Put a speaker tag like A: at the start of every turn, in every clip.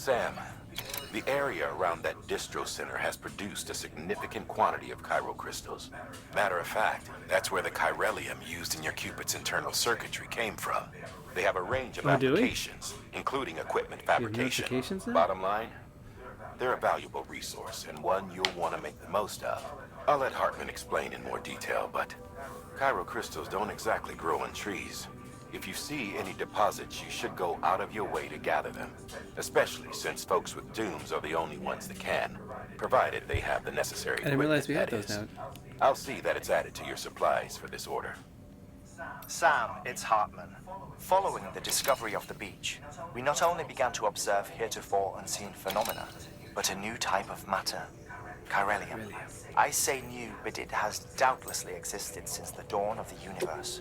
A: Sam, the area around that distro center has produced a significant quantity of chirocrystals. Matter of fact, that's where the chiralium used in your Cupid's internal circuitry came from. They have a range of applications, including equipment fabrication.
B: Notifications now?
A: Bottom line, they're a valuable resource and one you'll want to make the most of. I'll let Hartman explain in more detail, but chirocrystals don't exactly grow on trees. If you see any deposits, you should go out of your way to gather them, especially since folks with dooms are the only ones that can, provided they have the necessary
B: I didn't realize we had those
A: equipment,
B: now.
A: I'll see that it's added to your supplies for this order.
C: Sam, it's Hartman. Following the discovery of the beach, we not only began to observe heretofore unseen phenomena, but a new type of matter, chiralium. I say new, but it has doubtlessly existed since the dawn of the universe.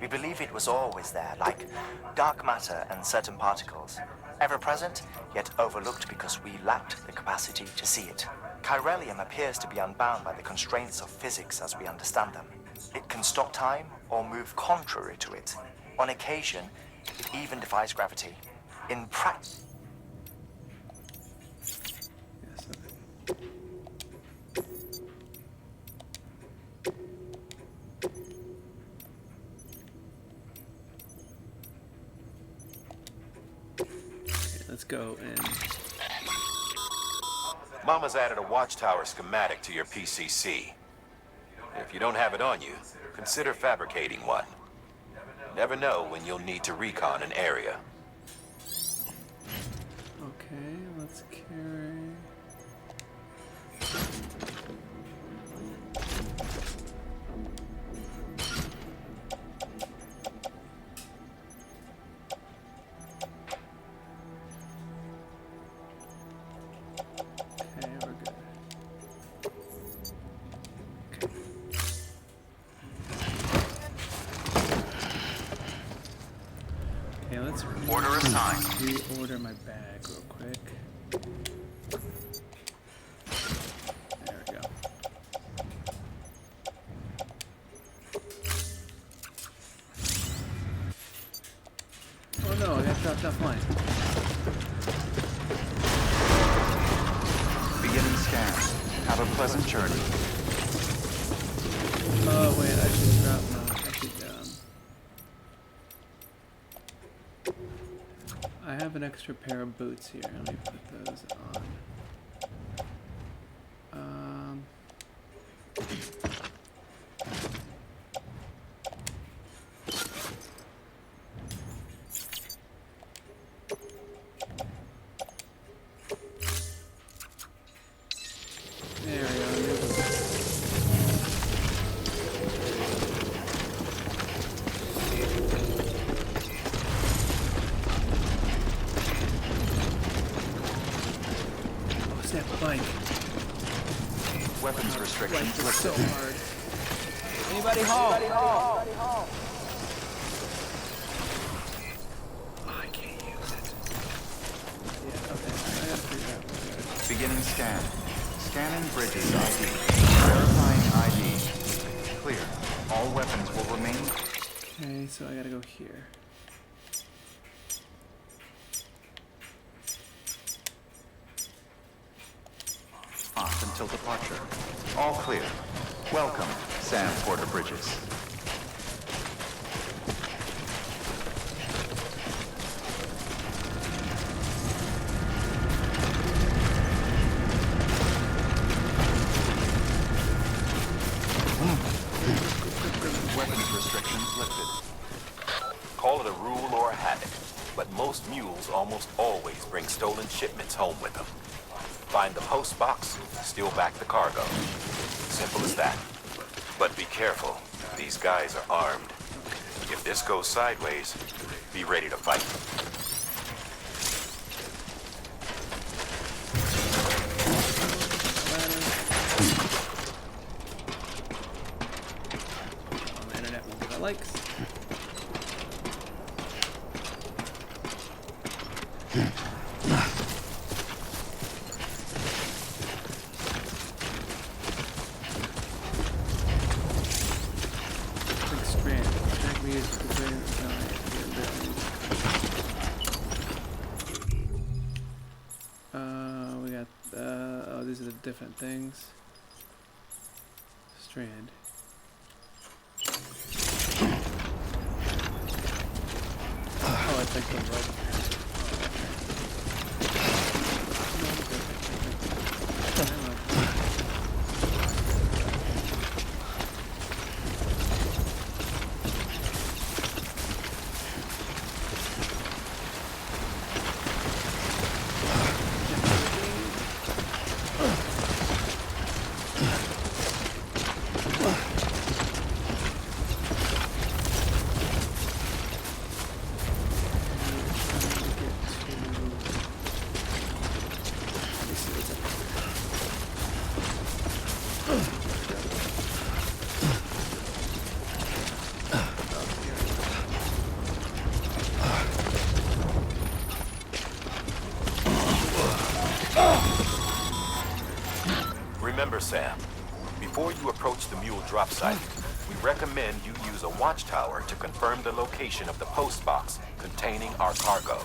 C: We believe it was always there, like dark matter and certain particles, ever present, yet overlooked because we lacked the capacity to see it. Chiralium appears to be unbound by the constraints of physics as we understand them. It can stop time or move contrary to it. On occasion, it even defies gravity. In practice...
B: Let's go and...
A: Mama's added a watchtower schematic to your PCC. If you don't have it on you, consider fabricating one. You never know when you'll need to recon an area.
B: Okay, let's carry... Okay, we're good. Okay, let's
C: Order assigned.
B: reorder my bag real quick. There we go. Oh no, I got dropped offline.
D: Beginning scan. Have a pleasant journey.
B: Oh wait, I should drop my... I have an extra pair of boots here. Let me put those on. There we go. Bike.
D: Weapons restrictions
B: Bike is so
D: lifted.
B: hard. Anybody home? Oh, I can't use it. Yeah, okay. I gotta figure out what I gotta do.
D: Beginning scan. Scanning bridges ID. Verifying ID. Clear. All weapons will remain.
B: Okay, so I gotta go here.
D: Off until departure. All clear. Welcome, Sam Porter Bridges. Weapons restrictions lifted.
A: Call it a rule or a habit, but most mules almost always bring stolen shipments home with them. Find the post box, steal back the cargo. Simple as that. But be careful. These guys are armed. If this goes sideways, be ready to fight.
B: On the internet will give it likes. Strand. Strand we use to different things. Strand. Oh, I think the rope.
A: Remember, Sam, before you approach the mule drop site, we recommend you use a watchtower to confirm the location of the post box containing our cargo.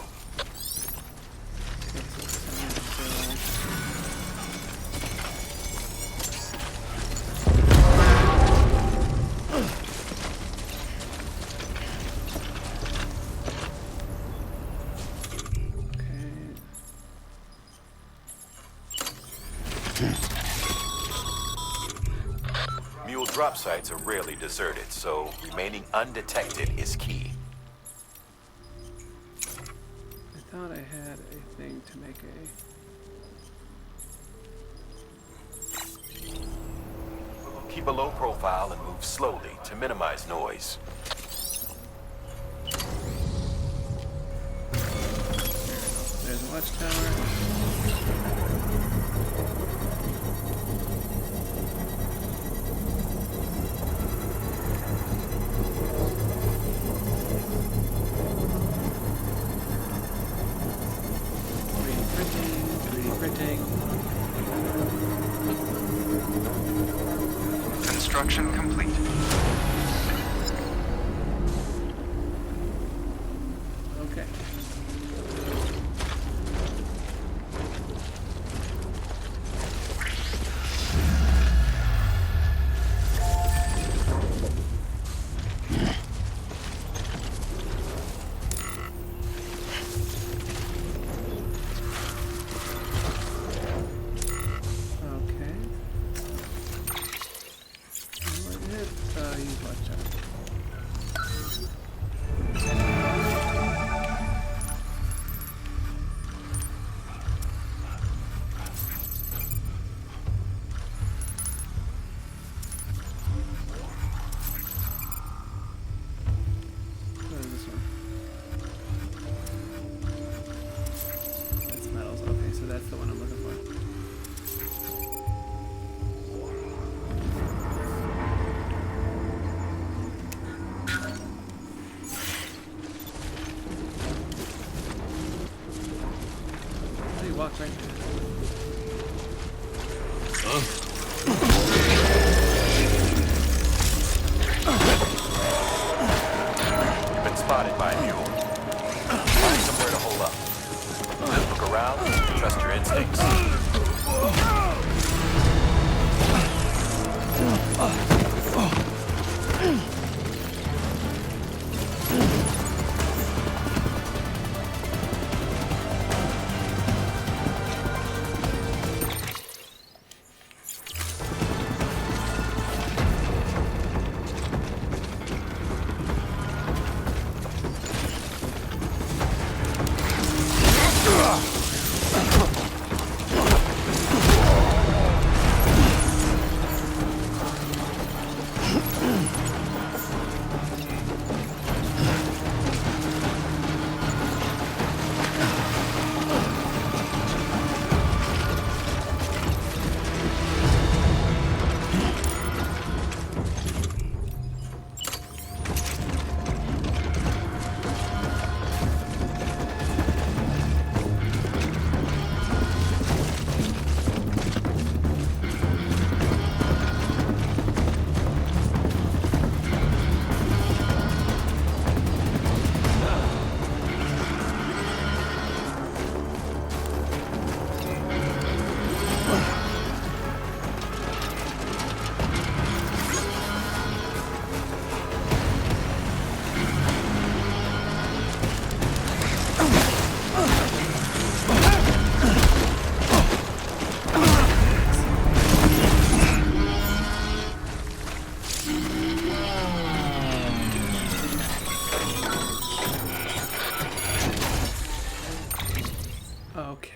A: Mule drop sites are rarely deserted, so remaining undetected is key.
B: I thought I had a thing to make a...
A: Keep a low profile and move slowly to minimize noise.
B: There's a watchtower.
D: Construction complete.
B: Okay. That's the one I'm looking for.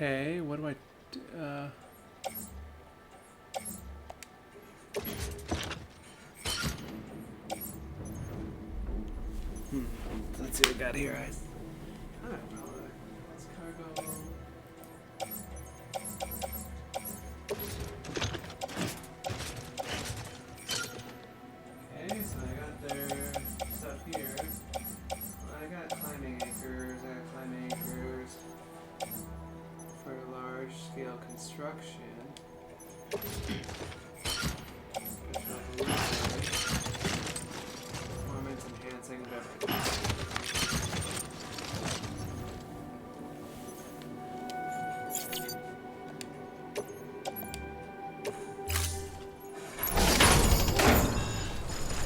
B: Okay, what do I do? Let's see what we got here. I don't know. Let's cargo. Okay, so I got their stuff here. I got climbing anchors. For large scale construction. Performance enhancing beverages.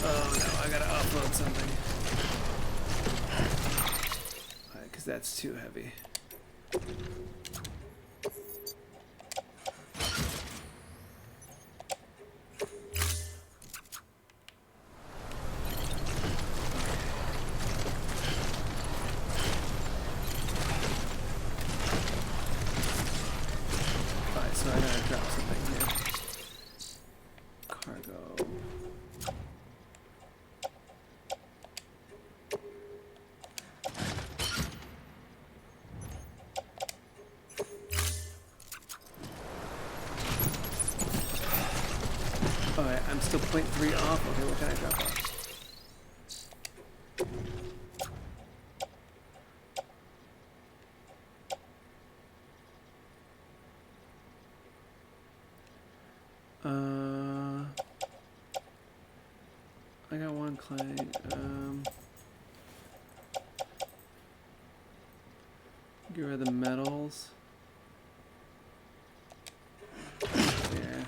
B: Oh no, I gotta upload something. Alright, because that's too heavy. So I gotta drop something here. Cargo. Alright, I'm still 0.3 off. Okay, what can I drop off? I got one clay. Get rid of the metals. Yeah.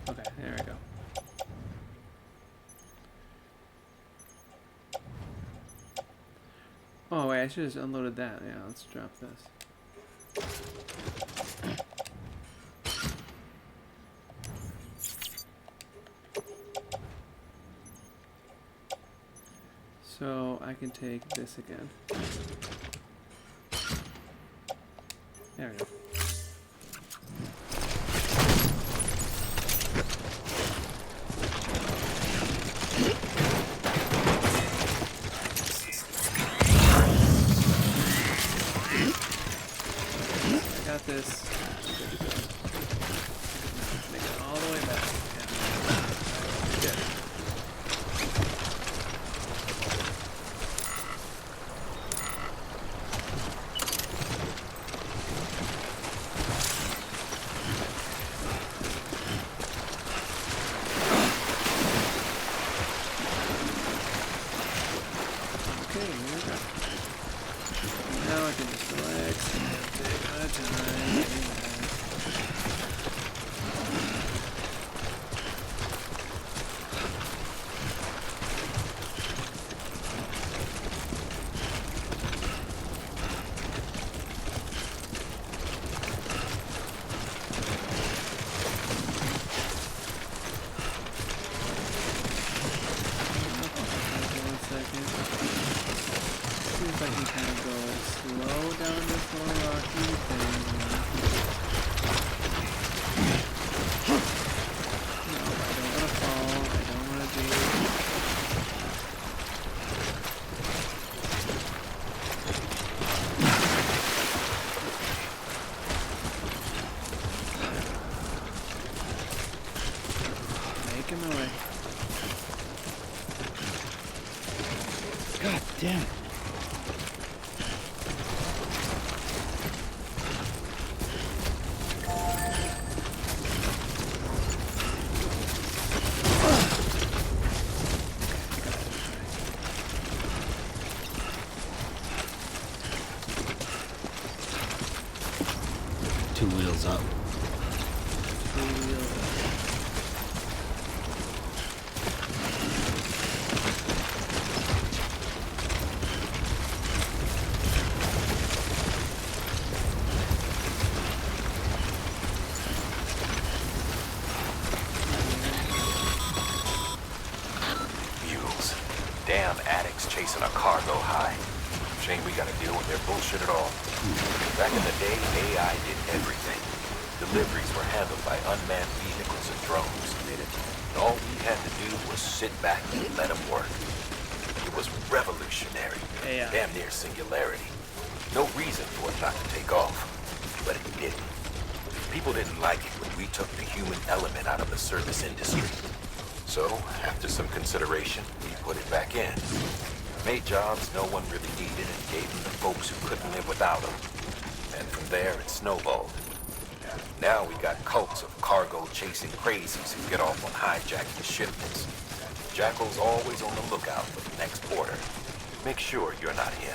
B: Okay, there we go. Oh wait, I should have just unloaded that. Yeah, let's drop this. So I can take this again. There we go. I got this. Make it all the way back. Yeah. Now I can just relax and take my time. See if I can kind of go slow down this little rocky thing. No, I don't want to fall. I don't want to be. Making my way. God damn it.
E: Two wheels up.
A: Mules. Damn addicts chasing a cargo high. Shame we gotta deal with their bullshit at all. Back in the day, AI did everything. Deliveries were handled by unmanned vehicles and drones. And all we had to do was sit back and let them work. It was revolutionary.
B: AI.
A: Damn near singularity. No reason for it not to take off. But it didn't. People didn't like it when we took the human element out of the service industry. So, after some consideration, we put it back in. Made jobs no one really needed and gave them to folks who couldn't live without them. And from there, it snowballed. Now we got cults of cargo-chasing crazies who get off on hijacking shipments. Jackal's always on the lookout for the next order. Make sure you're not him.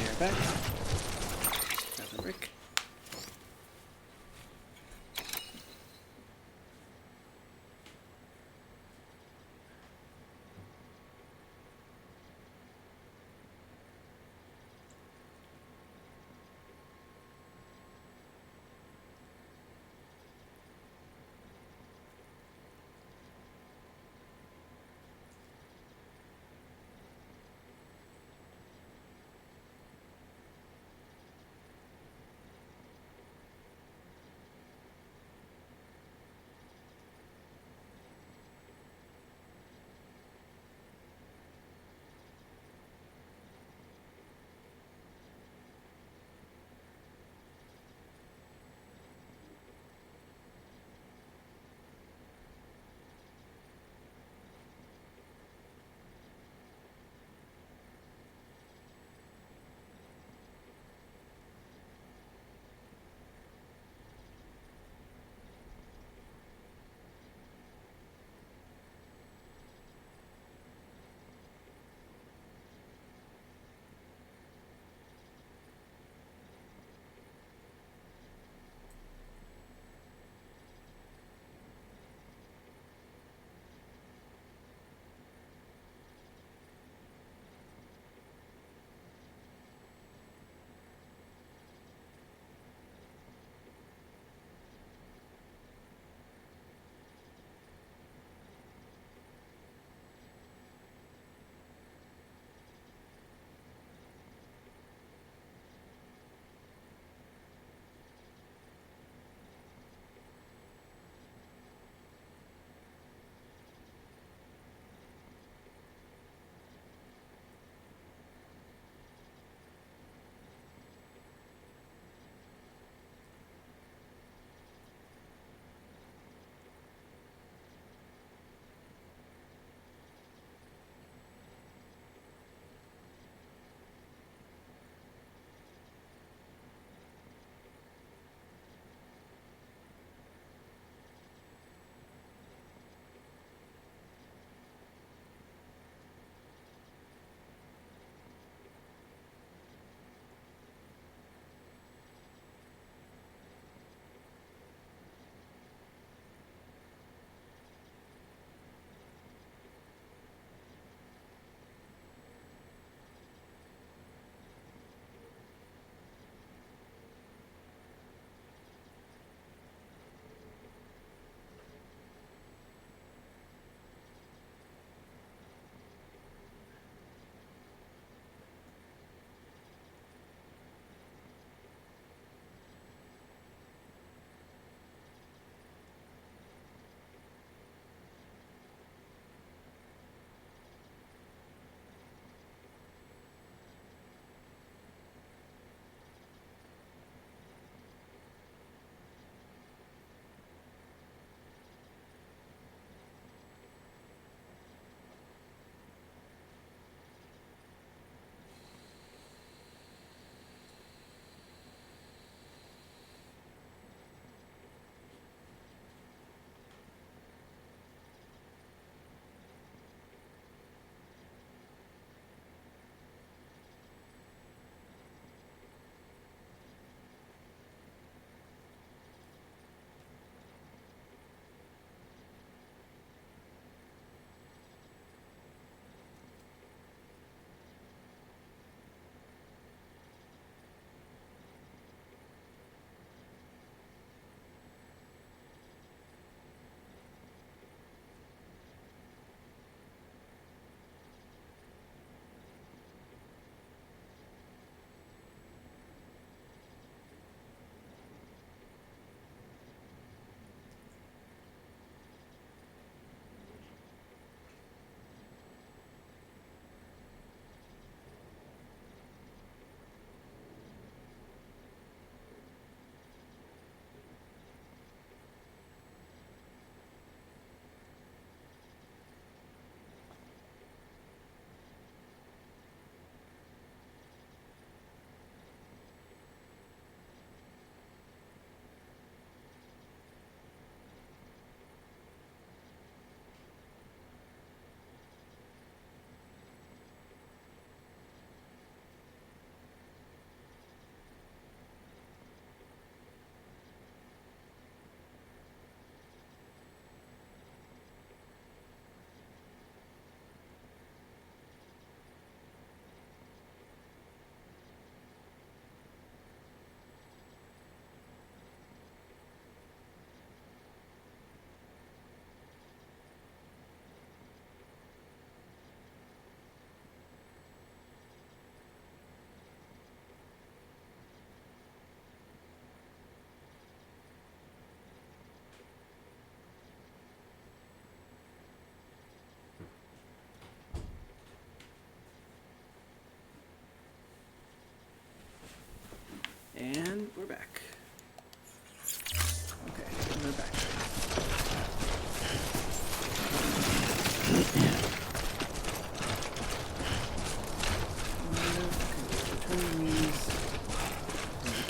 B: Here, back. Grab the brick.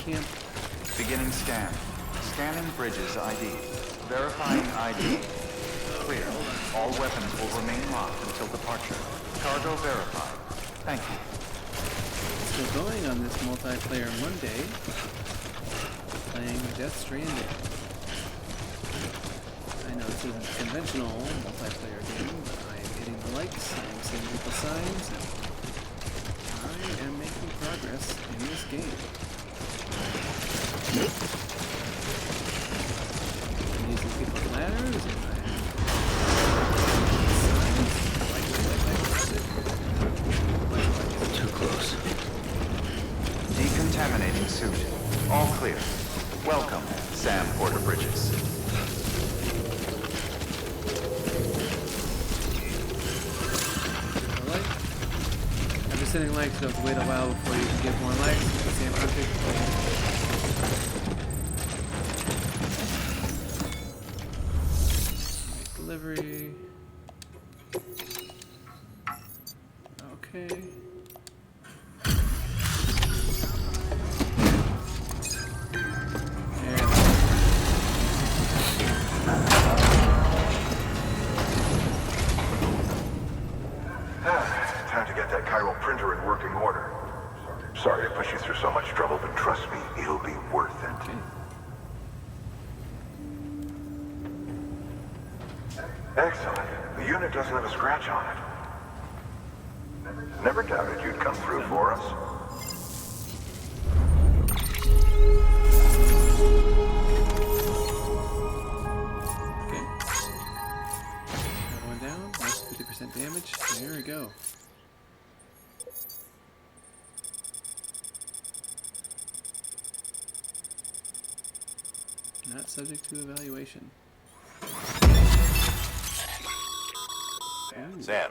B: camp.
D: Beginning scan. Scanning bridges ID. Verifying ID. Clear. All weapons will remain locked until departure. Cargo verified. Thank you.
B: Still going on this multiplayer Monday. Playing Death Stranding. I know this isn't a conventional multiplayer game, but I am hitting the likes, I am seeing people signs, and I am making progress in this game. I'm using people's ladders, and I am signs.
E: Too close.
D: Decontaminating suit. All clear. Welcome, Sam Porter Bridges.
B: After sending likes, you have to wait a while before you can get more likes. It's the same object. Delivery. Okay.
F: Time to get that chiral printer in working order. Sorry to push you through so much trouble, but trust me, it'll be worth it.
B: Okay.
F: Excellent. The unit doesn't have a scratch on it. Never doubted you'd come through for us.
B: Okay. That one down. That's 50% damage. There we go. Not subject to evaluation. Ooh,
A: Sam,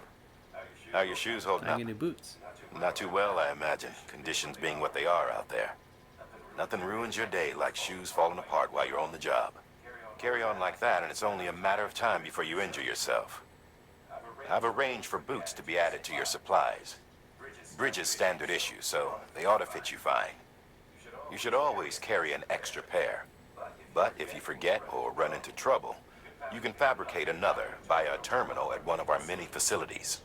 A: how are your shoes holding
B: I
A: up?
B: get new boots.
A: Not too well, I imagine. Conditions being what they are out there. Nothing ruins your day like shoes falling apart while you're on the job. Carry on like that, and it's only a matter of time before you injure yourself. I've arranged for boots to be added to your supplies. Bridges standard issue, so they ought to fit you fine. You should always carry an extra pair. But if you forget or run into trouble, you can fabricate another via a terminal at one of our many facilities.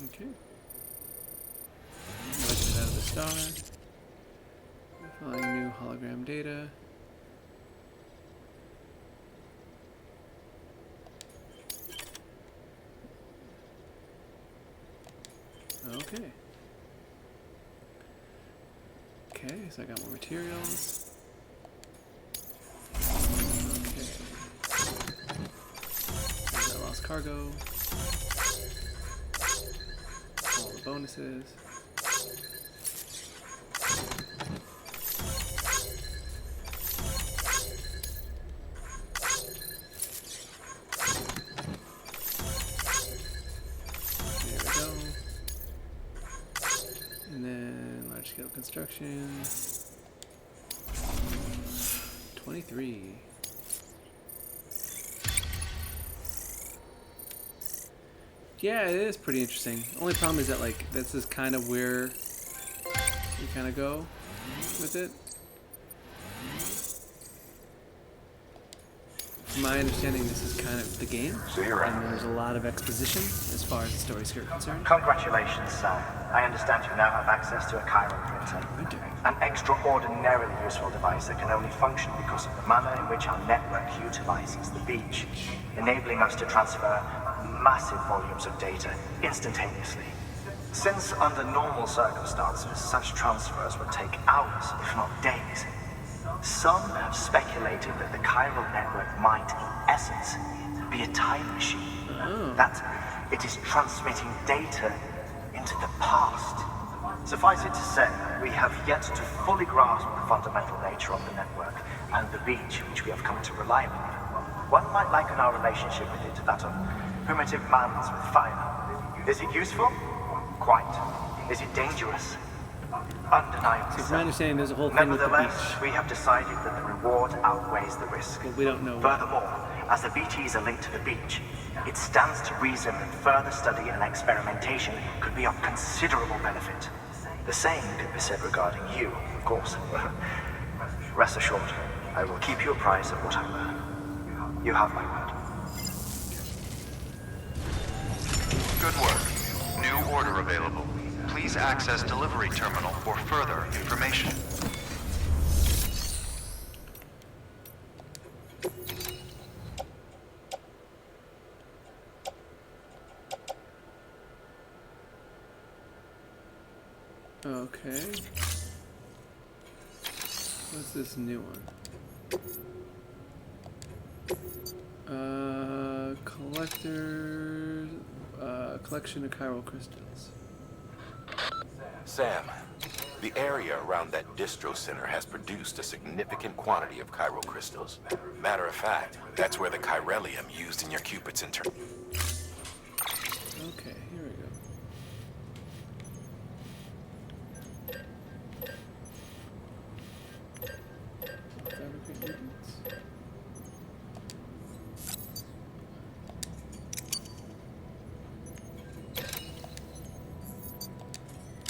B: Okay. Let's get out of the star. Find new hologram data. Okay. Okay, so I got more materials. Okay. There's our lost cargo. All the bonuses. There we go. And then large scale construction. 23. Yeah, it is pretty interesting. Only problem is that, like, this is kind of where you kind of go with it. From my understanding, this is kind of the game,
F: See you around.
B: and there's a lot of exposition as far as the stories here are concerned.
G: Congratulations, Sam. I understand you now have access to a chiral printer.
B: I do.
G: An extraordinarily useful device that can only function because of the manner in which our network utilizes the beach, enabling us to transfer massive volumes of data instantaneously. Since under normal circumstances, such transfers would take hours, if not days, some have speculated that the chiral network might, in essence, be a time machine. That it is transmitting data into the past. Suffice it to say, we have yet to fully grasp the fundamental nature of the network and the beach which we have come to rely upon. One might liken our relationship with it to that of primitive mans with fire. Is it useful? Quite. Is it dangerous? Undeniably
B: So
G: so.
B: from my understanding, there's a whole thing with the
G: Nevertheless,
B: beach.
G: we have decided that the reward outweighs the risk.
B: But we don't know.
G: Furthermore, As the BTs are linked to the beach, it stands to reason that further study and experimentation could be of considerable benefit. The same could be said regarding you, of course. Rest assured, I will keep you apprised of what I learn. You have my word.
D: Good work. New order available. Please access delivery terminal for further information.
B: Okay. What's this new one? Collection of chiral crystals.
A: Sam, the area around that distro center has produced a significant quantity of chiral crystals. Matter of fact, that's where the chiralium used in your Cupid's intern.
B: Okay, here we go. Fabricate mutants.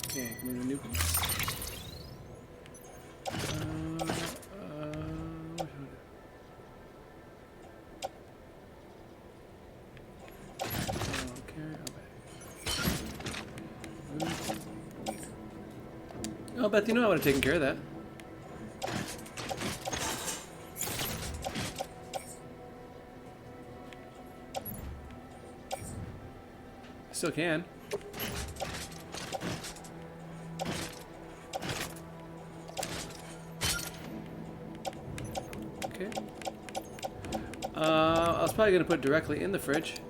B: Okay, give me the new one. Oh, Beth, you know I would have taken care of that. Still can. Okay. I was probably going to put it directly in the fridge.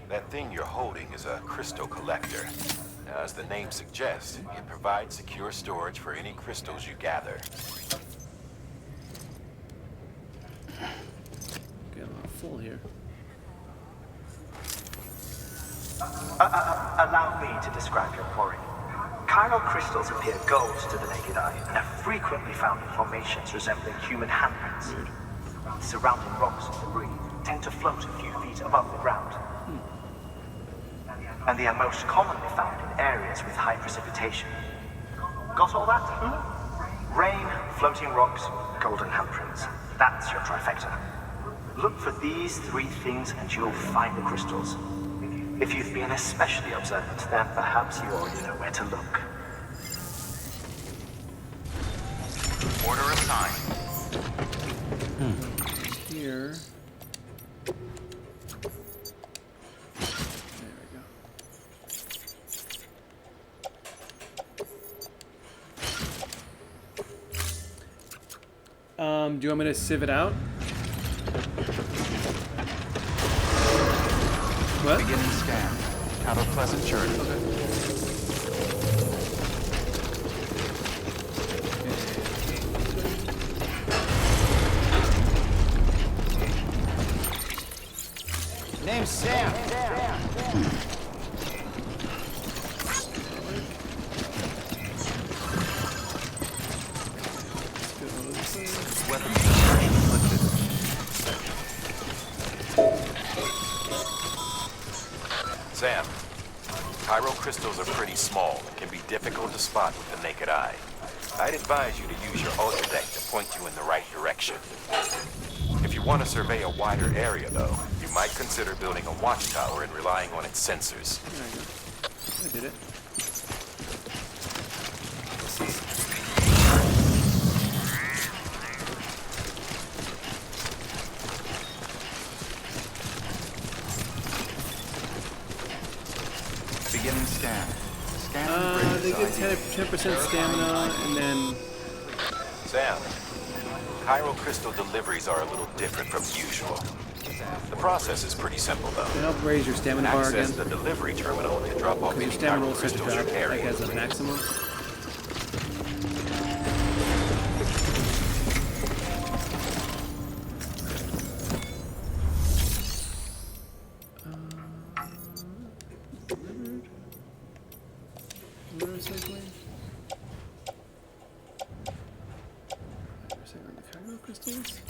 A: That thing you're holding is a crystal collector. Now, as the name suggests, it provides secure storage for any crystals you gather.
B: Get a lot full here.
G: Allow me to describe your quarry. Chiral crystals appear gold to the naked eye and are frequently found in formations resembling human handprints. Surrounding rocks and debris tend to float a few feet above the ground. And they are most commonly found in areas with high precipitation. Got all that? Rain, floating rocks, golden handprints. That's your trifecta. Look for these three things and you'll find the crystals. If you've been especially observant, then perhaps you already know where to look.
D: Order assigned.
B: Here. Do you want me to sieve it out? What?
D: Beginning scan. Have a pleasant journey.
E: Name's Sam.
D: Weapon suppression lifted.
A: Sam, chiral crystals are pretty small and can be difficult to spot with the naked eye. I'd advise you to use your ultra deck to point you in the right direction. If you want to survey a wider area, though, you might consider building a watchtower and relying on its sensors.
B: There we go. I did it.
D: Beginning scan. Scan
B: They
D: bridges
B: get
D: ID.
B: 10% stamina, and then
A: Sam, chiral crystal deliveries are a little different from usual. The process is pretty simple, though.
B: they help raise your stamina bar again.
A: Access the delivery terminal to drop off
B: Because
A: any
B: your stamina
A: chiral
B: will start to
A: crystals
B: drop,
A: you're
B: like
A: carrying.
B: as a maximum. Delivered. Recycling. Chiral crystals?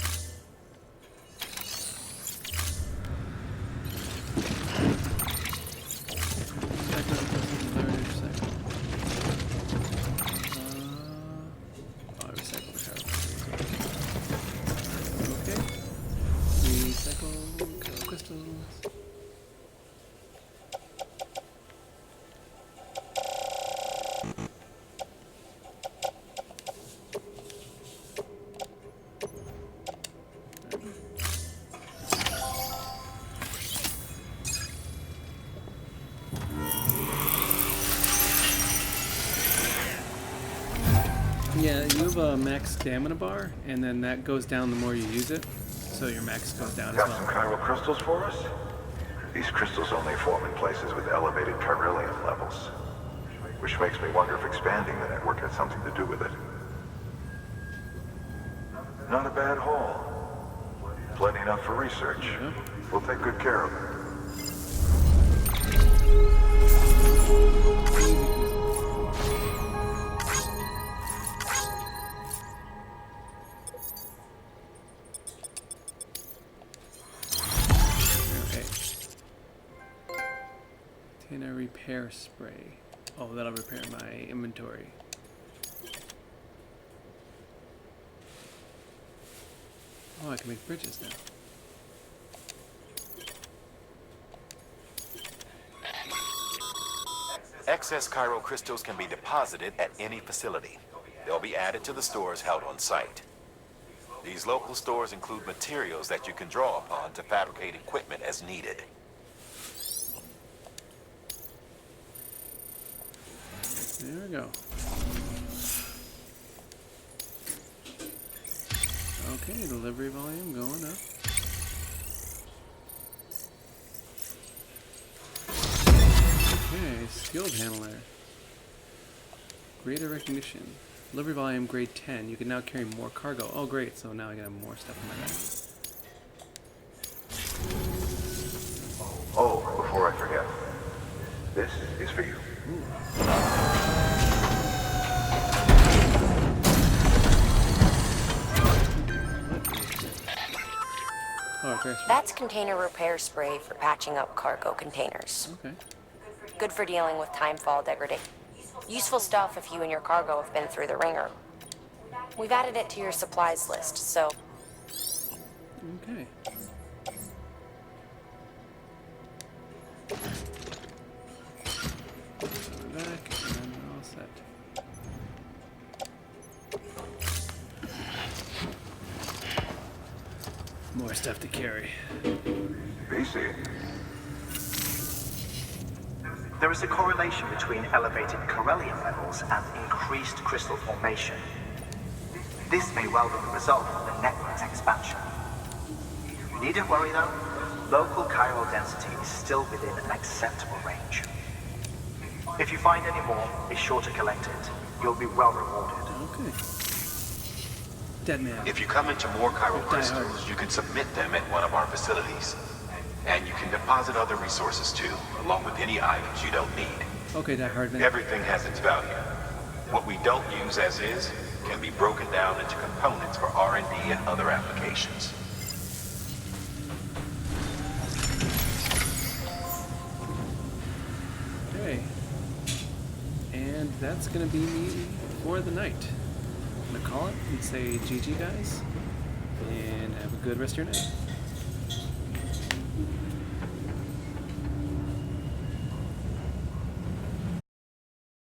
B: I recycle the chiral crystals. Okay. Recycle chiral crystals. Yeah, you have a max stamina bar, and then that goes down the more you use it, so your max goes down as
F: Got some
B: well.
F: chiral crystals for us? These crystals only form in places with elevated chiralium levels. Which makes me wonder if expanding the network had something to do with it. Not a bad haul. Plenty enough for research. We'll take good care of it.
B: Container repair spray. Oh, that'll repair my inventory. Oh, I can make bridges now.
A: Excess chiral crystals can be deposited at any facility. They'll be added to the stores held on site. These local stores include materials that you can draw upon to fabricate equipment as needed.
B: There we go. Okay, delivery volume going up. Okay, skilled handler. Greater recognition. Delivery volume grade 10. You can now carry more cargo. Oh great, so now I got more stuff in my bag.
F: Oh, before I forget. This is for you.
B: Oh, okay.
H: That's container repair spray for patching up cargo containers.
B: Okay.
H: Good for dealing with timefall degradation. Useful stuff if you and your cargo have been through the ringer. We've added it to your supplies list, so...
B: Okay. Back, and we're all set. More stuff to carry.
F: BC.
G: There is a correlation between elevated chiralium levels and increased crystal formation. This may well be the result of the network's expansion. You needn't worry though. Local chiral density is still within an acceptable range. If you find any more, be sure to collect it. You'll be well rewarded.
B: Okay. Dead man.
A: If you come into more chiral
B: Die hard.
A: crystals, you can submit them at one of our facilities. And you can deposit other resources too, along with any items you don't need.
B: Okay, Die Hard man.
A: Everything has its value. What we don't use as is can be broken down into components for R&D and other applications.
B: Okay. And that's gonna be me for the night. I'm gonna call it and say GG guys, and have a good rest of your night.